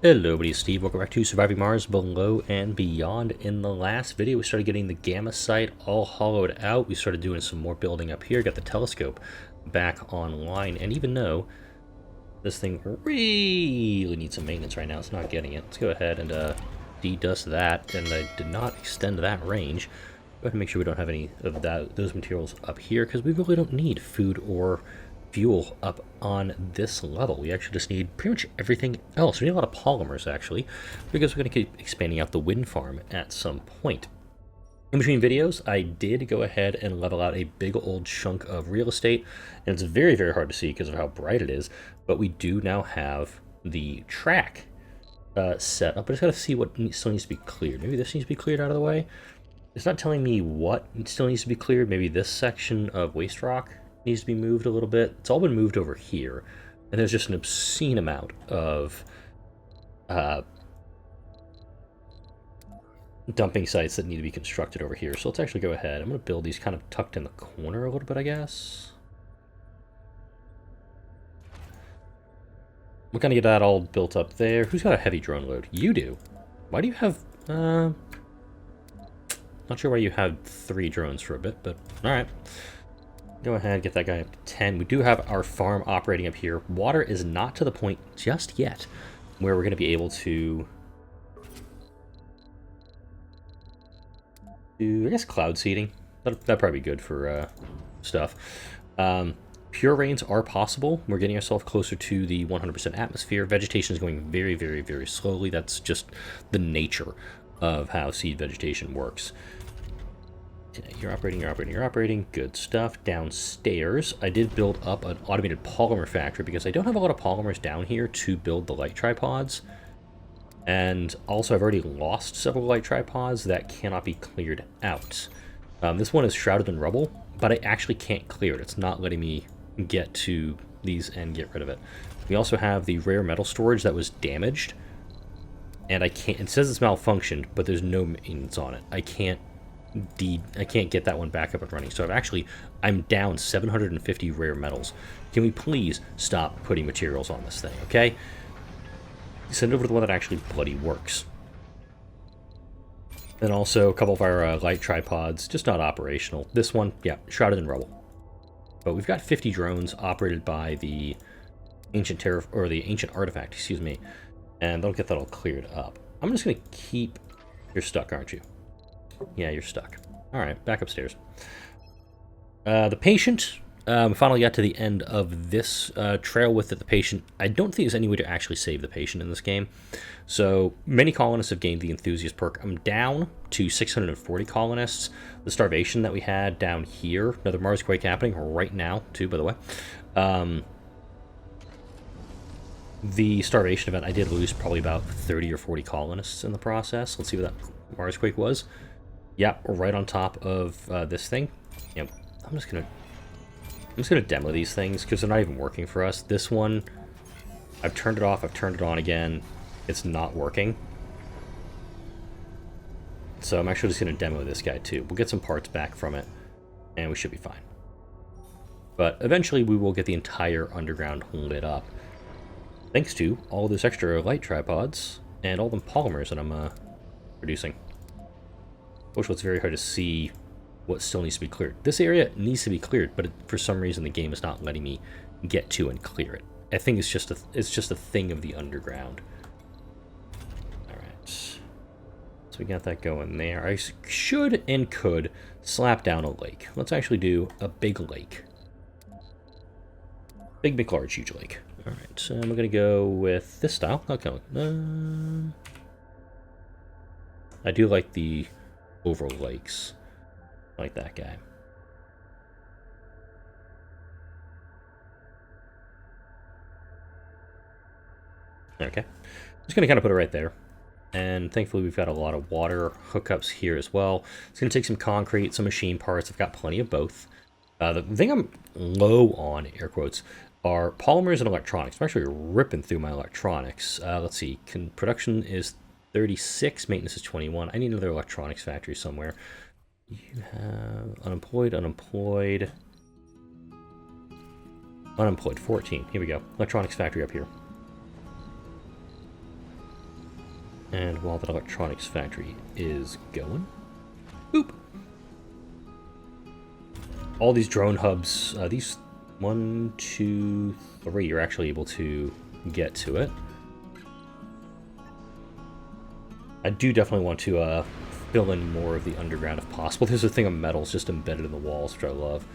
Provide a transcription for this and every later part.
Hello, buddy, Steve. Welcome back to Surviving Mars Below and Beyond. In the last video, we started getting the Gamma site all hollowed out. We started doing some more building up here, got the telescope back online, and even though this thing really needs some maintenance right now, it's not getting it. Let's go ahead and de-dust that, and I did not extend that range. Go ahead and make sure we don't have any of those materials up here, because we really don't need food or fuel up on this level. We actually just need pretty much everything else. We need a lot of polymers, actually, because we're going to keep expanding out the wind farm at some point. In between videos, I did go ahead and level out a big old chunk of real estate, and it's very, very hard to see because of how bright it is, but we do now have the track set up. I just got to see what still needs to be cleared. Maybe this needs to be cleared out of the way. It's not telling me what still needs to be cleared. Maybe this section of waste rock needs to be moved a little bit. It's all been moved over here, and there's just an obscene amount of dumping sites that need to be constructed over here. So let's actually go ahead. I'm going to build these kind of tucked in the corner a little bit, I guess. We're going to get that all built up there. Who's got a heavy drone load? You do. Why do you have... not sure why you had 3 drones for a bit, but alright. Go ahead, get that guy up to 10. We do have our farm operating up here. Water is not to the point just yet where we're going to be able to do, I guess, cloud seeding. That'd probably be good for stuff. Pure rains are possible. We're getting ourselves closer to the 100% atmosphere. Vegetation is going very, very, very slowly. That's just the nature of how seed vegetation works. You're operating. Good stuff. Downstairs, I did build up an automated polymer factory because I don't have a lot of polymers down here to build the light tripods. And also, I've already lost several light tripods that cannot be cleared out. This one is shrouded in rubble, but I actually can't clear it. It's not letting me get to these and get rid of it. We also have the rare metal storage that was damaged, and I can't. It says it's malfunctioned, but there's no maintenance on it. I can't get that one back up and running. So I'm down 750 rare metals. Can we please stop putting materials on this thing, okay? Send it over to the one that actually bloody works. And also a couple of our light tripods, just not operational. This one, yeah, shrouded in rubble. But we've got 50 drones operated by the ancient artifact, excuse me, and they'll get that all cleared up. I'm just gonna keep. You're stuck, aren't you? Yeah, you're stuck. Alright, back upstairs. The patient, finally got to the end of this trail with it. The patient, I don't think there's any way to actually save the patient in this game. So, many colonists have gained the enthusiast perk. I'm down to 640 colonists. The starvation that we had down here, another Marsquake happening right now, too, by the way. The starvation event, I did lose probably about 30 or 40 colonists in the process. Let's see what that Marsquake was. Yeah, right on top of this thing. Yep, I'm just gonna demo these things because they're not even working for us. This one, I've turned it off, I've turned it on again. It's not working. So I'm actually just gonna demo this guy too. We'll get some parts back from it, and we should be fine. But eventually we will get the entire underground lit up, thanks to all those extra light tripods and all the polymers that I'm producing. Which was very hard to see what still needs to be cleared. This area needs to be cleared, but for some reason the game is not letting me get to and clear it. I think it's just a thing of the underground. All right, so we got that going there. I should and could slap down a lake. Let's actually do a big lake. Big, large, huge lake. All right, so I'm gonna go with this style. Okay, I do like the over lakes, like that guy. Okay, just gonna kind of put it right there, and thankfully we've got a lot of water hookups here as well. It's gonna take some concrete, some machine parts. I've got plenty of both. The thing I'm low on, air quotes, are polymers and electronics. I'm actually ripping through my electronics. Let's see, production is 36, maintenance is 21. I need another electronics factory somewhere. You have unemployed, 14. Here we go. Electronics factory up here. And while that electronics factory is going, boop. All these drone hubs, these 1, 2, 3, you're actually able to get to it. I do definitely want to fill in more of the underground if possible. There's a thing of metals just embedded in the walls, which I love.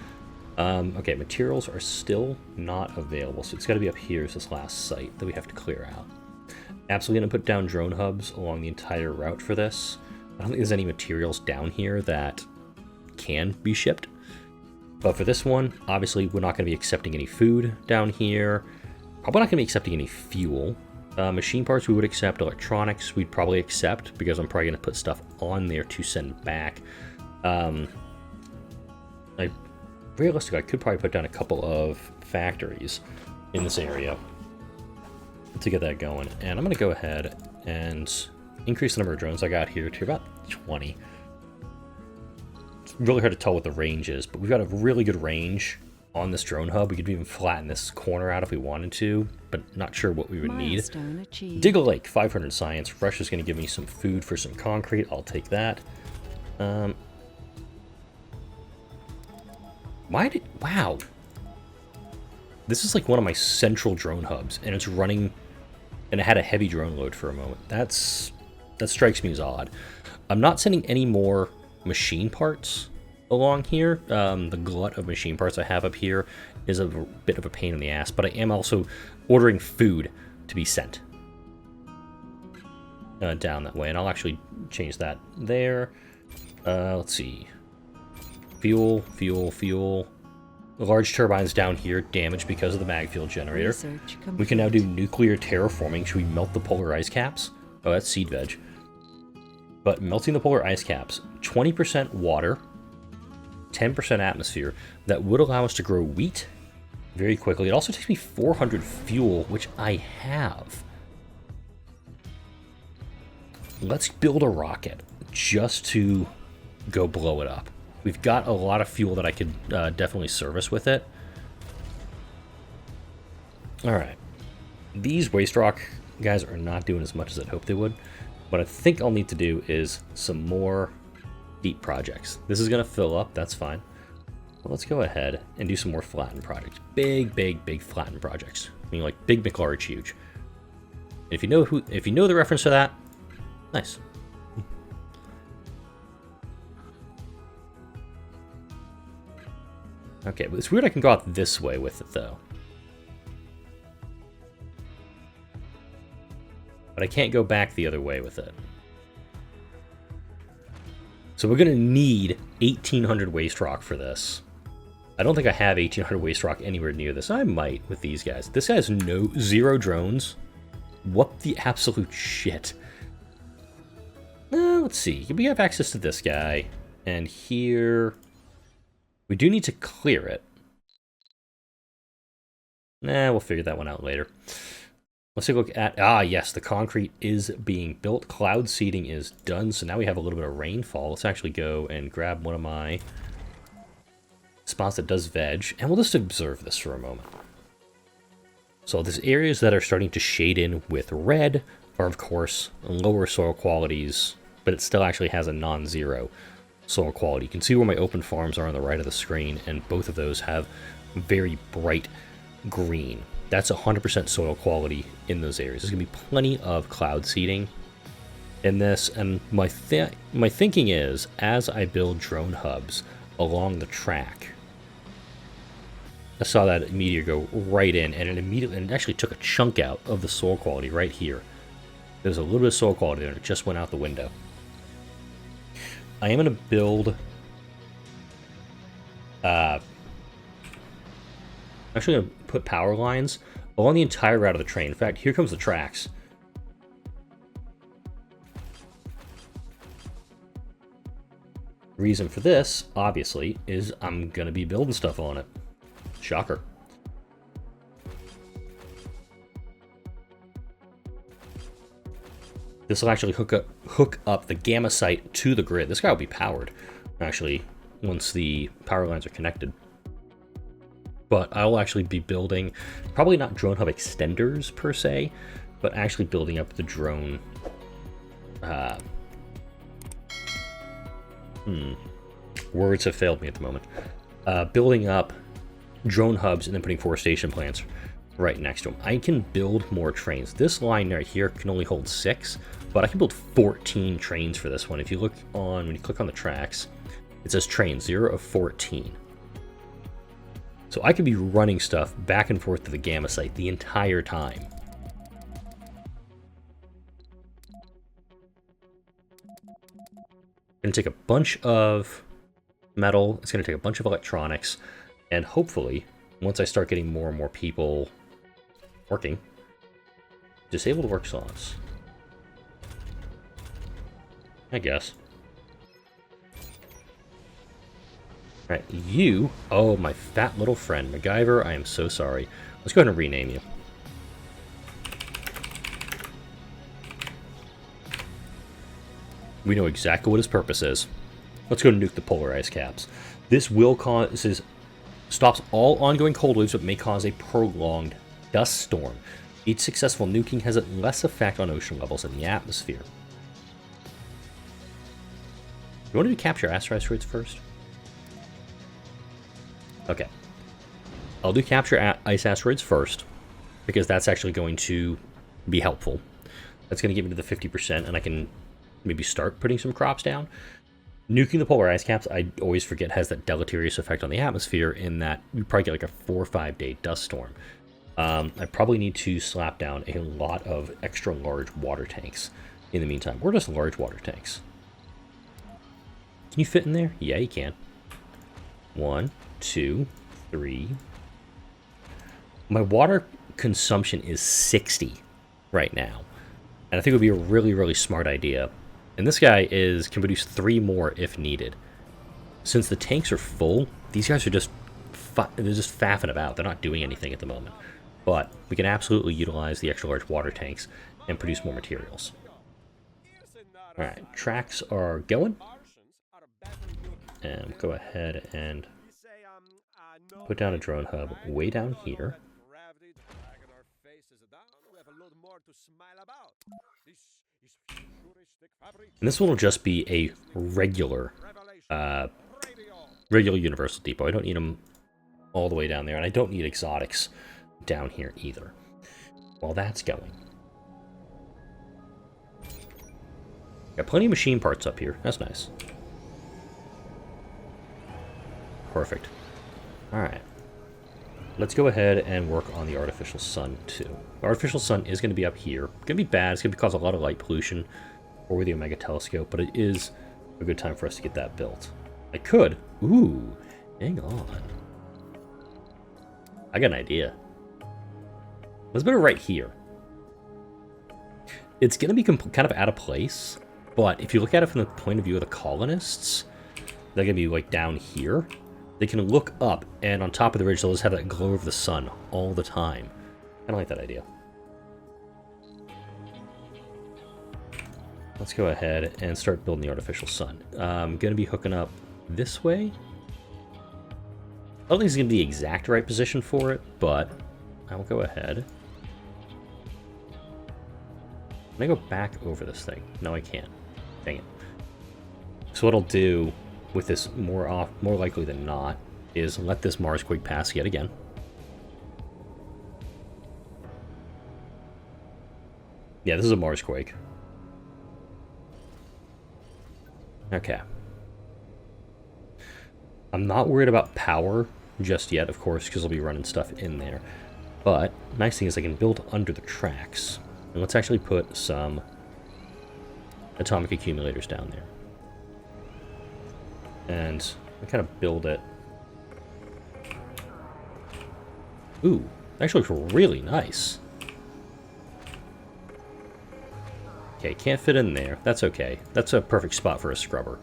Okay, materials are still not available, so it's got to be up here is this last site that we have to clear out. Absolutely going to put down drone hubs along the entire route for this. I don't think there's any materials down here that can be shipped. But for this one, obviously, we're not going to be accepting any food down here. Probably not going to be accepting any fuel. Machine parts we would accept. Electronics we'd probably accept, because I'm probably going to put stuff on there to send back. Realistically, I could probably put down a couple of factories in this area to get that going. And I'm going to go ahead and increase the number of drones I got here to about 20. It's really hard to tell what the range is, but we've got a really good range on this drone hub. We could even flatten this corner out if we wanted to, but not sure what we would need. Dig a lake, 500 science. Rush is going to give me some food for some concrete. I'll take that. Wow. This is like one of my central drone hubs, and it's running, and it had a heavy drone load for a moment. That strikes me as odd. I'm not sending any more machine parts along here. The glut of machine parts I have up here is a bit of a pain in the ass, but I am also ordering food to be sent down that way, and I'll actually change that there. Let's see. Fuel. Large turbines down here damaged because of the mag fuel generator. We can now do nuclear terraforming. Should we melt the polar ice caps? Oh, that's seed veg. But melting the polar ice caps, 20% water, 10% atmosphere, that would allow us to grow wheat very quickly. It also takes me 400 fuel, which I have. Let's build a rocket just to go blow it up. We've got a lot of fuel that I could definitely service with it. Alright. These waste rock guys are not doing as much as I'd hoped they would. What I think I'll need to do is some more deep projects. This is going to fill up, that's fine. But let's go ahead and do some more flattened projects. Big flattened projects. I mean, like big McLarge huge. If you know the reference to that, nice. Okay, but it's weird I can go out this way with it, though. But I can't go back the other way with it. So we're going to need 1,800 waste rock for this. I don't think I have 1,800 waste rock anywhere near this. I might with these guys. This guy has zero drones. What the absolute shit? Let's see. We have access to this guy. And here... we do need to clear it. We'll figure that one out later. Let's take a look at... yes, the concrete is being built. Cloud seeding is done, so now we have a little bit of rainfall. Let's actually go and grab one of my spots that does veg, and we'll just observe this for a moment. So there's areas that are starting to shade in with red are, of course, lower soil qualities, but it still actually has a non-zero soil quality. You can see where my open farms are on the right of the screen, and both of those have very bright green. That's 100% soil quality in those areas. There's going to be plenty of cloud seeding in this, and my thinking is, as I build drone hubs along the track, I saw that meteor go right in, and it actually took a chunk out of the soil quality right here. There's a little bit of soil quality there, and it just went out the window. I am going to build... actually going to put power lines along the entire route of the train. In fact, here comes the tracks. Reason for this, obviously, is I'm going to be building stuff on it. Shocker. This will actually hook up the gamma site to the grid. This guy will be powered, actually, once the power lines are connected. But I will actually be building, probably not drone hub extenders per se, but actually building up the drone Words have failed me at the moment. Building up drone hubs and then putting forestation plants right next to them. I can build more trains. This line right here can only hold 6, but I can build 14 trains for this one. If you look on, when you click on the tracks, it says train 0 of 14. So I could be running stuff back and forth to the Gamma site the entire time. Going to take a bunch of metal, it's going to take a bunch of electronics, and hopefully, once I start getting more and more people working, disable the work slots. I guess. Alright, you, oh, my fat little friend, MacGyver, I am so sorry. Let's go ahead and rename you. We know exactly what his purpose is. Let's go nuke the polar ice caps. This will cause, stops all ongoing cold waves, but may cause a prolonged dust storm. Each successful nuking has a less effect on ocean levels in the atmosphere. You want to do capture asteroids first? Okay. I'll do capture ice asteroids first, because that's actually going to be helpful. That's going to get me to the 50%, and I can maybe start putting some crops down. Nuking the polar ice caps, I always forget, has that deleterious effect on the atmosphere in that you probably get like a 4 or 5 day dust storm. I probably need to slap down a lot of extra large water tanks in the meantime. We're just large water tanks. Can you fit in there? Yeah, you can. 1, 2, 3. My water consumption is 60 right now. And I think it would be a really, really smart idea. And this guy can produce 3 more if needed. Since the tanks are full, these guys are just faffing about. They're not doing anything at the moment. But we can absolutely utilize the extra large water tanks and produce more materials. Alright, tracks are going. And go ahead and put down a drone hub way down here. And this one will just be a regular universal depot. I don't need them all the way down there, and I don't need exotics down here either. While that's going. Got plenty of machine parts up here. That's nice. Perfect. Alright. Let's go ahead and work on the artificial sun, too. The artificial sun is going to be up here. It's going to be bad. It's going to cause a lot of light pollution over the Omega telescope, but it is a good time for us to get that built. I could. Ooh, hang on. I got an idea. Let's put it right here. It's going to be kind of out of place, but if you look at it from the point of view of the colonists, they're going to be like down here. They can look up, and on top of the ridge, they'll just have that glow of the sun all the time. I don't like that idea. Let's go ahead and start building the artificial sun. I'm going to be hooking up this way. I don't think it's going to be the exact right position for it, but I will go ahead. Can I go back over this thing? No, I can't. Dang it. So what I'll do with this more likely than not is let this Marsquake pass yet again. Yeah, this is a Marsquake. Okay. I'm not worried about power just yet, of course, because I'll be running stuff in there. But nice thing is I can build under the tracks. And let's actually put some atomic accumulators down there. And I kind of build it. Ooh, actually looks really nice. Okay, can't fit in there. That's okay. That's a perfect spot for a scrubber.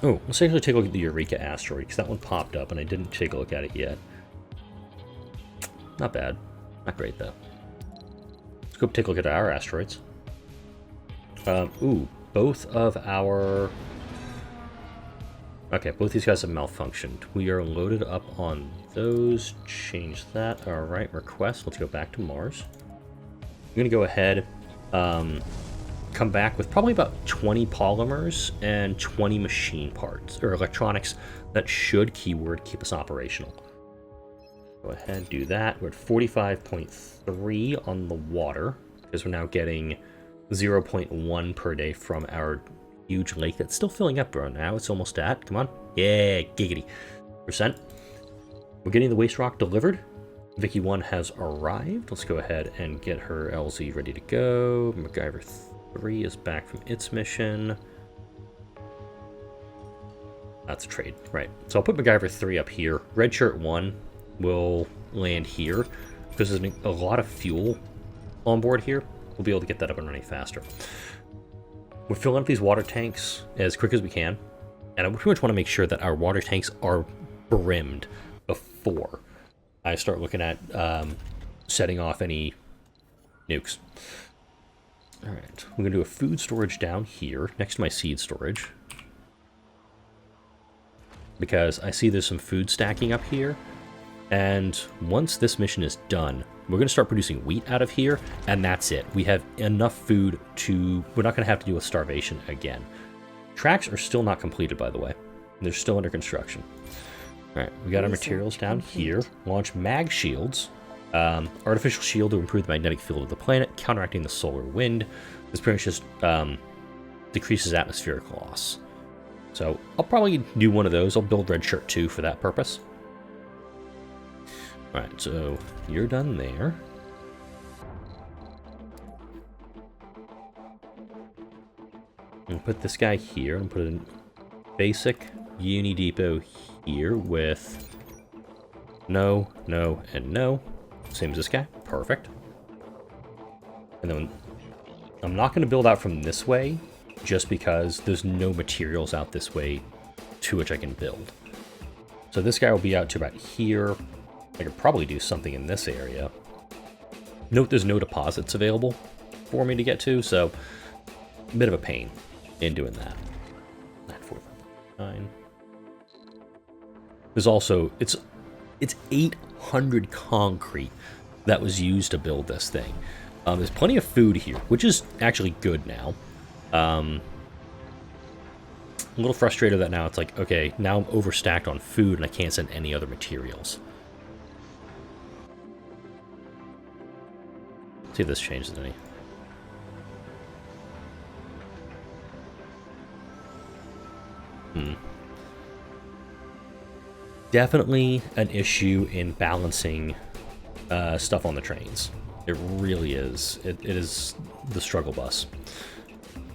Oh, let's actually take a look at the Eureka asteroid, because that one popped up and I didn't take a look at it yet. Not bad. Not great, though. Let's go take a look at our asteroids. Ooh, both of our... Okay, both these guys have malfunctioned. We are loaded up on those. Change that. Alright, request. Let's go back to Mars. I'm going to go ahead come back with probably about 20 polymers and 20 machine parts, or electronics, that should, keyword, keep us operational. Go ahead, do that. We're at 45.3 on the water, because we're now getting 0.1 per day from our huge lake that's still filling up right now. It's almost at, come on. Yeah, giggity. %. We're getting the waste rock delivered. Vicky 1 has arrived. Let's go ahead and get her LZ ready to go. MacGyver 3 is back from its mission. That's a trade, right. So I'll put MacGyver 3 up here. Red Shirt 1 will land here, because there's a lot of fuel on board here. We'll be able to get that up and running faster. We're filling up these water tanks as quick as we can, and I pretty much want to make sure that our water tanks are brimmed before I start looking at setting off any nukes. Alright, we're going to do a food storage down here, next to my seed storage. Because I see there's some food stacking up here. And once this mission is done, we're going to start producing wheat out of here, and that's it. We have enough food to... We're not going to have to deal with starvation again. Tracks are still not completed, by the way. They're still under construction. Alright, we got our materials down here. Launch mag shields. Artificial shield to improve the magnetic field of the planet, counteracting the solar wind. This pretty much just decreases atmospheric loss. So I'll probably do one of those. I'll build Red Shirt 2 for that purpose. Alright, so you're done there. And put this guy here, and put a basic Uni Depot here with no, no, and no. Same as this guy. Perfect. And then I'm not going to build out from this way, just because there's no materials out this way to which I can build. So this guy will be out to about here. I could probably do something in this area. Note there's no deposits available for me to get to, so a bit of a pain in doing that. 9. There's also, it's 800 concrete that was used to build this thing. There's plenty of food here, which is actually good now. A little frustrated that now it's like, okay, now I'm overstacked on food and I can't send any other materials. See if this changes any. Definitely an issue in balancing stuff on the trains. It really is. It is the struggle bus.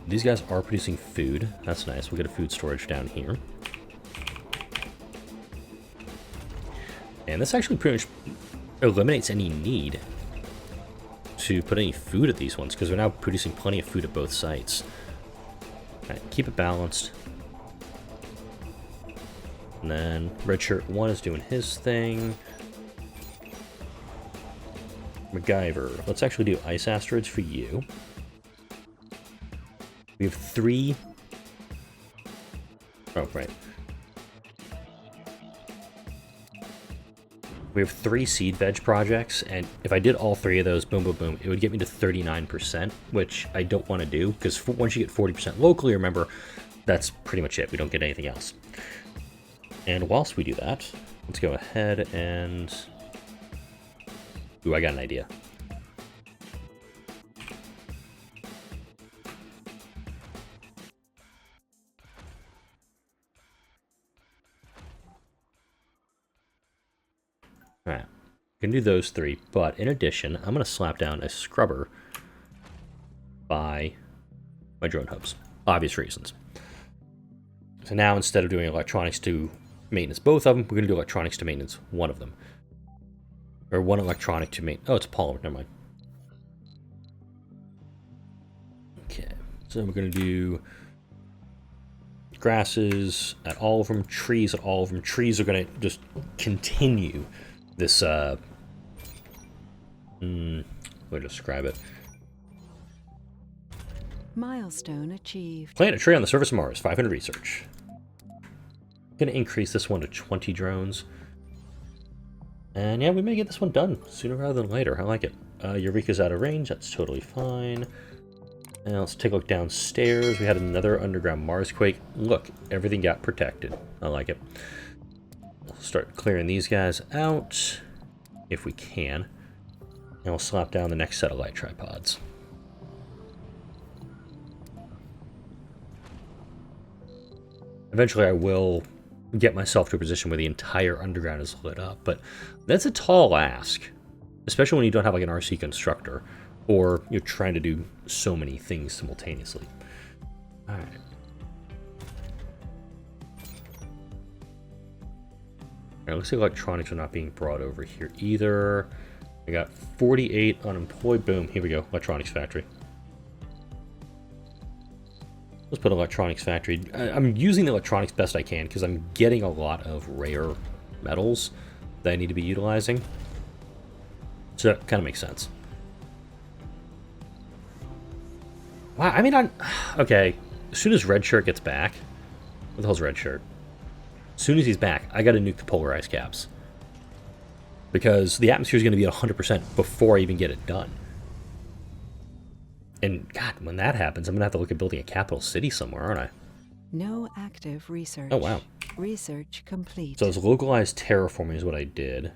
These guys are producing food. That's nice. We'll get a food storage down here. And this actually pretty much eliminates any need to put any food at these ones, because we're now producing plenty of food at both sites. All right, keep it balanced. And then Red Shirt 1 is doing his thing. MacGyver. Let's actually do ice asteroids for you. We have 3... Oh, right. We have 3 seed veg projects, and if I did all 3 of those, boom, boom, boom, it would get me to 39%, which I don't want to do, because once you get 40% locally, remember, that's pretty much it. We don't get anything else. And whilst we do that, let's go ahead and... Ooh, I got an idea. Alright, we can do those 3, but in addition, I'm going to slap down a scrubber by my drone hubs. Obvious reasons. So now, instead of doing electronics to maintenance both of them, we're going to do electronics to maintenance one of them. Or one electronic to maintenance... Oh, it's a polymer, never mind. Okay, so we're going to do grasses at all of them, trees at all of them. Trees are going to just continue this, way to describe it. Milestone achieved. Plant a tree on the surface of Mars, 500 research. Going to increase this one to 20 drones. And yeah, we may get this one done sooner rather than later. I like it. Eureka's out of range, that's totally fine. Now let's take a look downstairs. We had another underground Marsquake. Look, everything got protected. I like it. We'll start clearing these guys out, if we can. And we'll slap down the next set of light tripods. Eventually I will get myself to a position where the entire underground is lit up, but that's a tall ask. Especially when you don't have like an RC constructor, or you're trying to do so many things simultaneously. Alright. Alright, looks like electronics are not being brought over here either. I got 48 unemployed. Boom, here we go. Electronics factory. Let's put electronics factory. I'm using the electronics best I can because I'm getting a lot of rare metals that I need to be utilizing. So that kind of makes sense. Wow, I mean, okay. As soon as Red Shirt gets back, what the hell's Red Shirt? As soon as he's back, I gotta nuke the polar ice caps. Because the atmosphere is going to be at 100% before I even get it done. And, God, when that happens, I'm going to have to look at building a capital city somewhere, aren't I? No active research. Oh, wow. Research complete. So it's localized terraforming is what I did.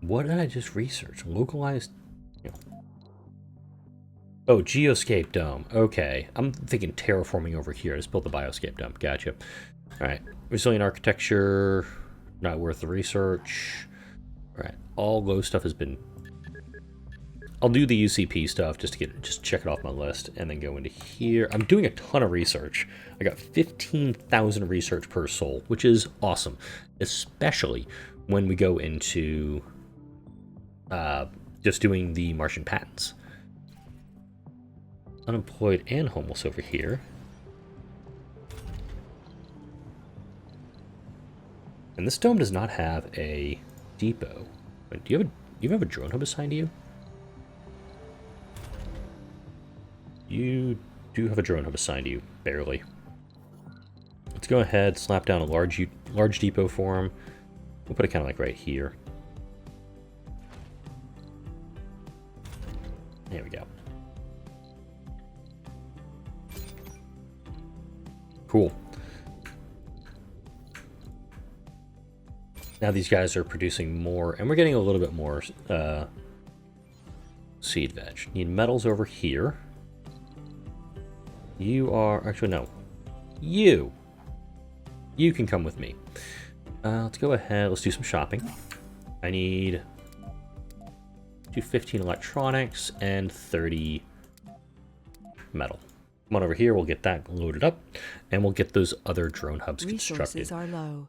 What did I just research? Localized... You know. Oh, Geoscape Dome. Okay. I'm thinking terraforming over here. Just built the Bioscape Dome. Gotcha. Alright. Resilient architecture. Not worth the research. Alright. All low stuff has been... I'll do the UCP stuff just to check it off my list and then go into here. I'm doing a ton of research. I got 15,000 research per soul, which is awesome. Especially when we go into just doing the Martian patents. Unemployed and homeless over here. And this dome does not have a depot. Wait, do you have a drone hub assigned to you? You do have a drone hub assigned to you, barely. Let's go ahead, slap down a large depot for him. We'll put it kind of like right here. There we go. Cool. Now these guys are producing more, and we're getting a little bit more seed veg. Need metals over here. You are... Actually, no. You can come with me. Let's go ahead. Let's do some shopping. I need... 15 electronics and 30 metal. Come on over here, we'll get that loaded up, and we'll get those other drone hubs constructed. Resources are low.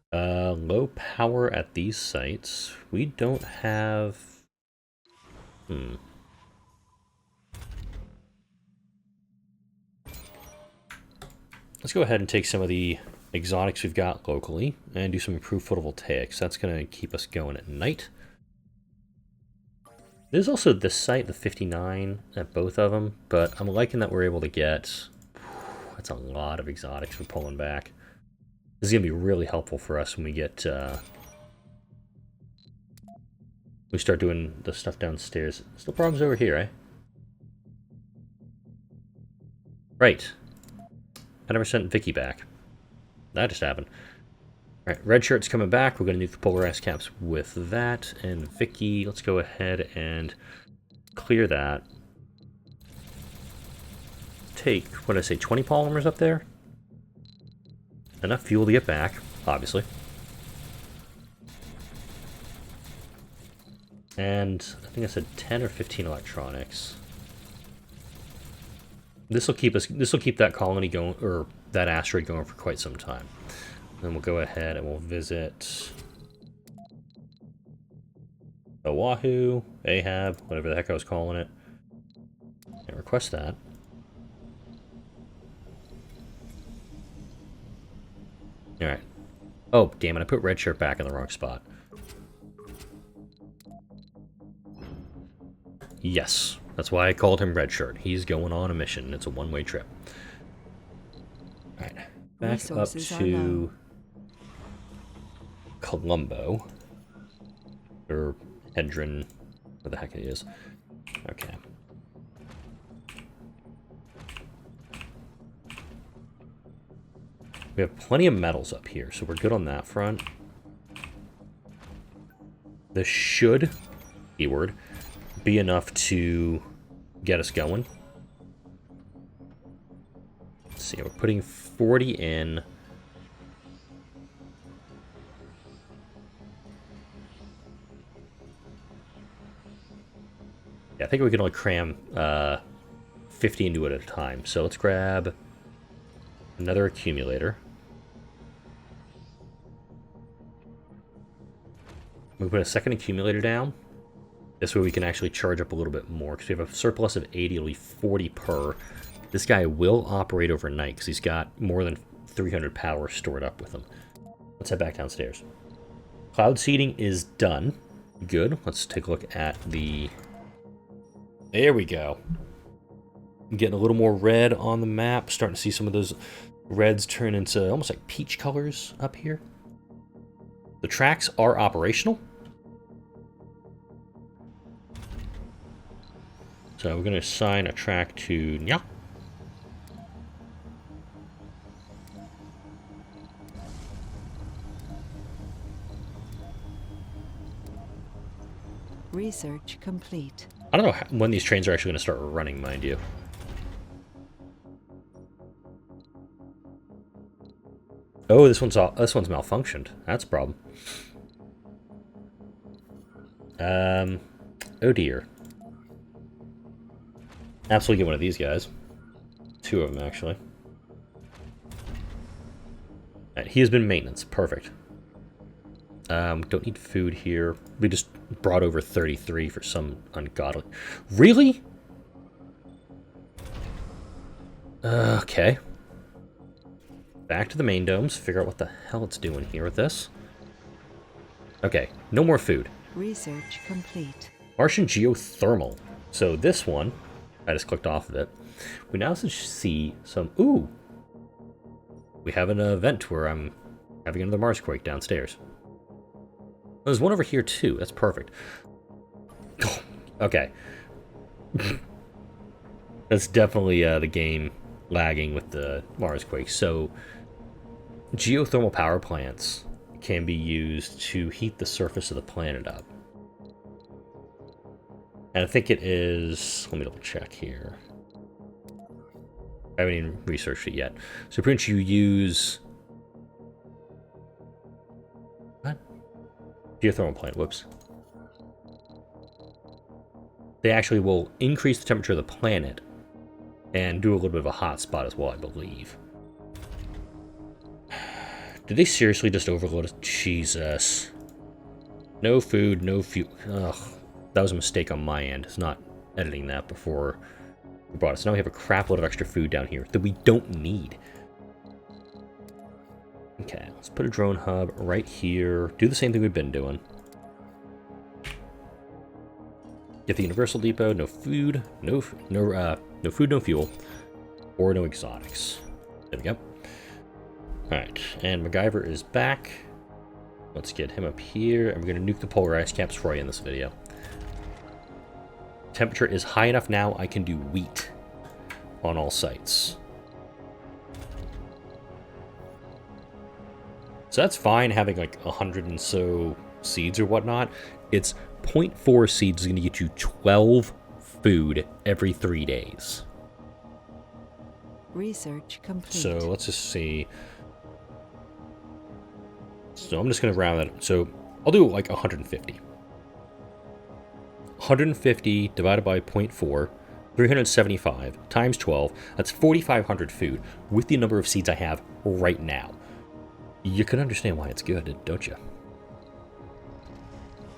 Low power at these sites. We don't have... Let's go ahead and take some of the exotics we've got locally and do some improved photovoltaics. That's going to keep us going at night. There's also this site, the 59, at both of them, but I'm liking that we're able to get... That's a lot of exotics we're pulling back. This is going to be really helpful for us when we get... we start doing the stuff downstairs. Still problems over here, eh? Right. I never sent Vicky back. That just happened. Alright, Red Shirt's coming back. We're going to nuke the polar ice caps with that. And Vicky, let's go ahead and clear that. Take, what did I say, 20 polymers up there? Enough fuel to get back, obviously. And I think I said 10 or 15 electronics. This will keep that colony going, or that asteroid going for quite some time. Then we'll go ahead and we'll visit Oahu, Ahab, whatever the heck I was calling it, and request that. Alright. Oh, damn it, I put Red Shirt back in the wrong spot. Yes, that's why I called him Red Shirt. He's going on a mission. It's a one-way trip. Alright, back up to Colombo. Or Hedron, what the heck it is. Okay. We have plenty of metals up here, so we're good on that front. This should, keyword, be enough to get us going. Let's see, we're putting 40 in. Yeah, I think we can only cram 50 into it at a time. So let's grab another accumulator. We put a second accumulator down. This way we can actually charge up a little bit more, because we have a surplus of 80, it'll be 40 per. This guy will operate overnight, because he's got more than 300 power stored up with him. Let's head back downstairs. Cloud seeding is done. Good. Let's take a look at the... There we go. Getting a little more red on the map. Starting to see some of those reds turn into almost like peach colors up here. The tracks are operational. So we're going to assign a track to Nya. Research complete. I don't know when these trains are actually going to start running, mind you. Oh, this one's malfunctioned. That's a problem. Oh dear. Absolutely get one of these guys. Two of them, actually. Right, he has been maintenance. Perfect. Don't need food here. We just brought over 33 for some ungodly... Really? Okay. Back to the main domes. Figure out what the hell it's doing here with this. Okay, no more food. Research complete. Martian geothermal. So this one, I just clicked off of it. We now see some... Ooh! We have an event where I'm having another Marsquake downstairs. There's one over here too. That's perfect. Okay. That's definitely the game lagging with the Marsquake. So, geothermal power plants can be used to heat the surface of the planet up. And I think it is... Let me double check here. I haven't even researched it yet. So pretty much you use... What? Geothermal plant, whoops. They actually will increase the temperature of the planet and do a little bit of a hot spot as well, I believe. Did they seriously just overload it? Jesus. No food, no fuel. Ugh. That was a mistake on my end. It's not editing that before we brought it. So now we have a crap load of extra food down here that we don't need. Okay, let's put a drone hub right here. Do the same thing we've been doing. Get the Universal Depot. No food, no food, no fuel, or no exotics. There we go. Alright, and MacGyver is back. Let's get him up here, and we're going to nuke the polar ice caps before I end this video. Temperature is high enough now, I can do wheat on all sites. So that's fine having like 100 and so seeds or whatnot. It's 0.4 seeds is going to get you 12 food every 3 days. Research complete. So let's just see. So I'm just going to round that. So I'll do like 150. 150 divided by 0.4, 375 times 12. That's 4,500 food with the number of seeds I have right now. You can understand why it's good, don't you?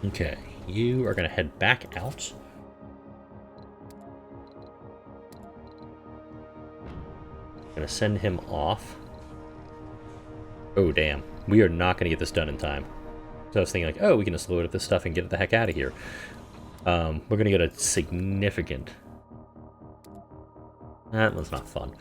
Okay, you are going to head back out. Going to send him off. Oh, damn. We are not going to get this done in time. So I was thinking like, oh, we can just load up this stuff and get the heck out of here. We're going to get a significant... That one's not fun.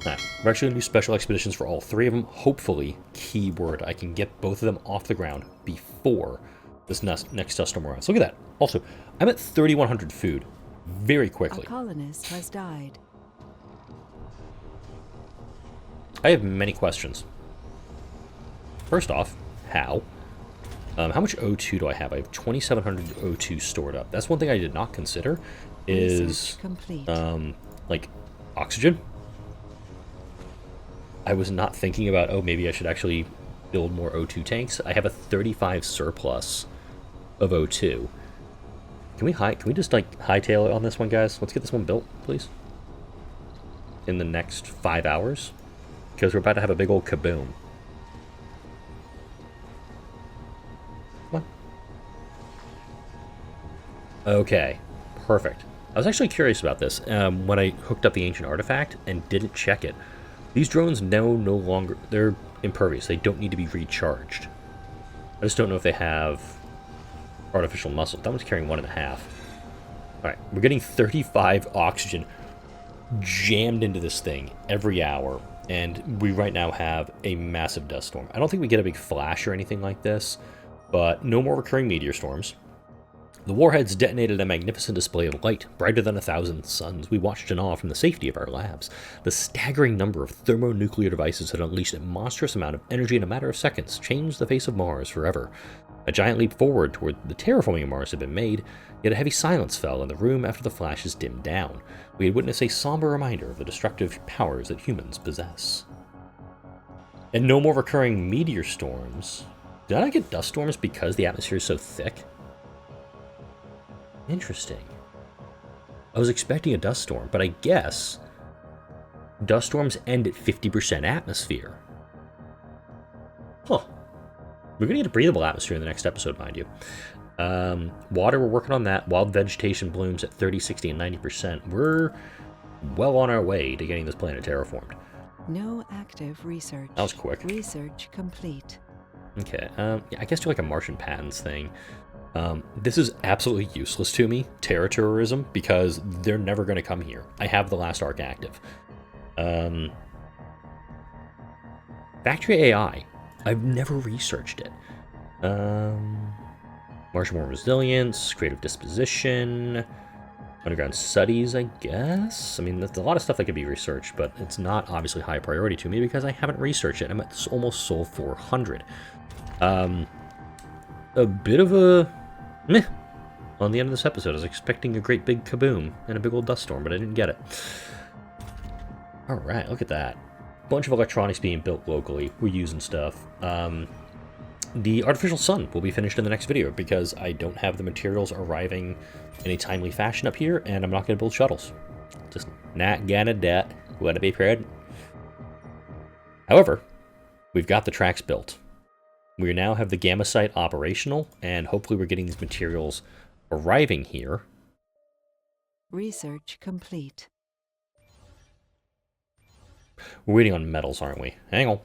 Alright, we're actually going to do special expeditions for all 3 of them. Hopefully, keyword, I can get both of them off the ground before this next dust storm arrives. Look at that. Also, I'm at 3,100 food very quickly. A colonist has died. I have many questions. First off, how? How much O2 do I have? I have 2,700 O2 stored up. That's one thing I did not consider, is, like, oxygen. I was not thinking about, oh, maybe I should actually build more O2 tanks. I have a 35 surplus of O2. Can we just, like, hightail it on this one, guys? Let's get this one built, please. In the next 5 hours. Because we're about to have a big old kaboom. Come on. Okay, perfect. I was actually curious about this when I hooked up the ancient artifact and didn't check it. These drones no longer, they're impervious. They don't need to be recharged. I just don't know if they have artificial muscle. That one's carrying 1.5. Alright, we're getting 35 oxygen jammed into this thing every hour. And we right now have a massive dust storm. I don't think we get a big flash or anything like this, but no more recurring meteor storms. The warheads detonated a magnificent display of light, brighter than 1,000 suns. We watched in awe from the safety of our labs. The staggering number of thermonuclear devices had unleashed a monstrous amount of energy in a matter of seconds, changed the face of Mars forever. A giant leap forward toward the terraforming of Mars had been made, yet a heavy silence fell in the room after the flashes dimmed down. We had witnessed a somber reminder of the destructive powers that humans possess. And no more recurring meteor storms. Did I not get dust storms because the atmosphere is so thick? Interesting. I was expecting a dust storm, but I guess dust storms end at 50% atmosphere. Huh. We're going to get a breathable atmosphere in the next episode, mind you. Water, we're working on that. Wild vegetation blooms at 30, 60, and 90%. We're well on our way to getting this planet terraformed. No active research. That was quick. Research complete. Okay, yeah, I guess do like a Martian patents thing. This is absolutely useless to me, terror-tourism, because they're never going to come here. I have the last arc active. Factory AI. I've never researched it. Martian War Resilience, Creative Disposition, Underground Studies, I guess? I mean, there's a lot of stuff that could be researched, but it's not obviously high priority to me because I haven't researched it. I'm at almost Sol 400. A bit of a meh on the end of this episode. I was expecting a great big kaboom and a big old dust storm, but I didn't get it. Alright, look at that. Bunch of electronics being built locally. We're using stuff. The artificial sun will be finished in the next video because I don't have the materials arriving in a timely fashion up here, and I'm not going to build shuttles. Just not gonna do it. Wanna be proud. However, we've got the tracks built. We now have the Gamma site operational, and hopefully we're getting these materials arriving here. Research complete. We're waiting on metals, aren't we? Hang on.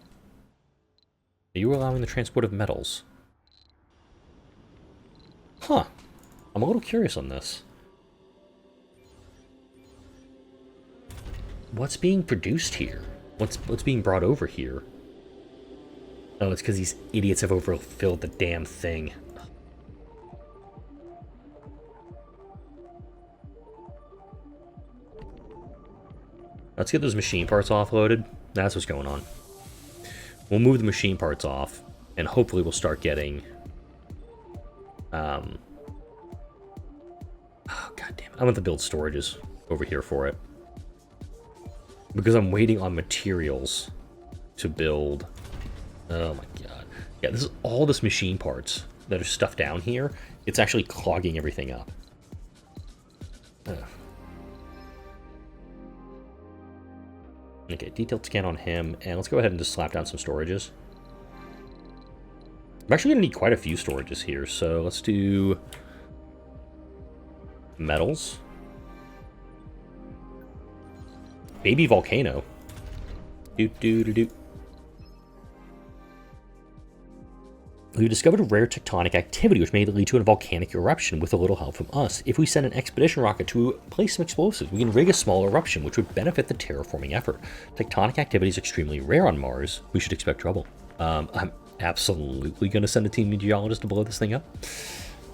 Are you allowing the transport of metals? Huh. I'm a little curious on this. What's being produced here? What's being brought over here? Oh, it's because these idiots have overfilled the damn thing. Let's get those machine parts offloaded. That's what's going on. We'll move the machine parts off, and hopefully we'll start getting... Oh, goddamn. I want to build storages over here for it. Because I'm waiting on materials to build... Oh my god. Yeah, this is all this machine parts that are stuffed down here. It's actually clogging everything up. Ugh. Okay, detailed scan on him, and let's go ahead and just slap down some storages. I'm actually going to need quite a few storages here, so let's do metals. Baby volcano. Doot doot doot. We discovered a rare tectonic activity which may lead to a volcanic eruption with a little help from us. If we send an expedition rocket to place some explosives, we can rig a small eruption which would benefit the terraforming effort. Tectonic activity is extremely rare on Mars. We should expect trouble. I'm absolutely going to send a team meteorologist to blow this thing up.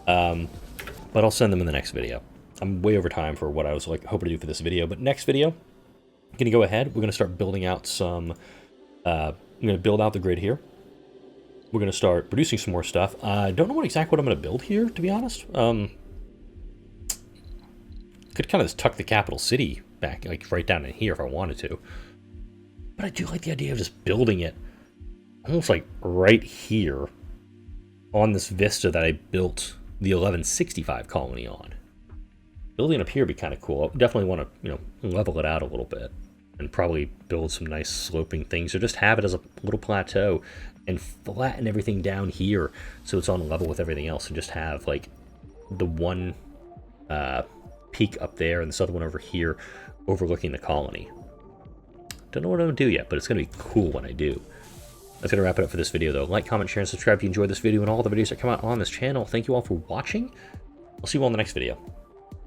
But I'll send them in the next video. I'm way over time for what I was hoping to do for this video. But next video, I'm going to go ahead. We're going to start building out some... I'm going to build out the grid here. We're going to start producing some more stuff. I don't know exactly what I'm going to build here, to be honest. Could kind of just tuck the capital city back, like right down in here if I wanted to. But I do like the idea of just building it almost like right here on this vista that I built the 1165 colony on. Building up here would be kind of cool. I definitely want to, level it out a little bit and probably build some nice sloping things, or just have it as a little plateau and flatten everything down here so it's on level with everything else, and just have like the one peak up there and this other one over here overlooking the colony. Don't know what I'm going to do yet, but it's going to be cool when I do. That's going to wrap it up for this video, though. Like, comment, share, and subscribe if you enjoyed this video and all the videos that come out on this channel. Thank you all for watching. I'll see you all in the next video.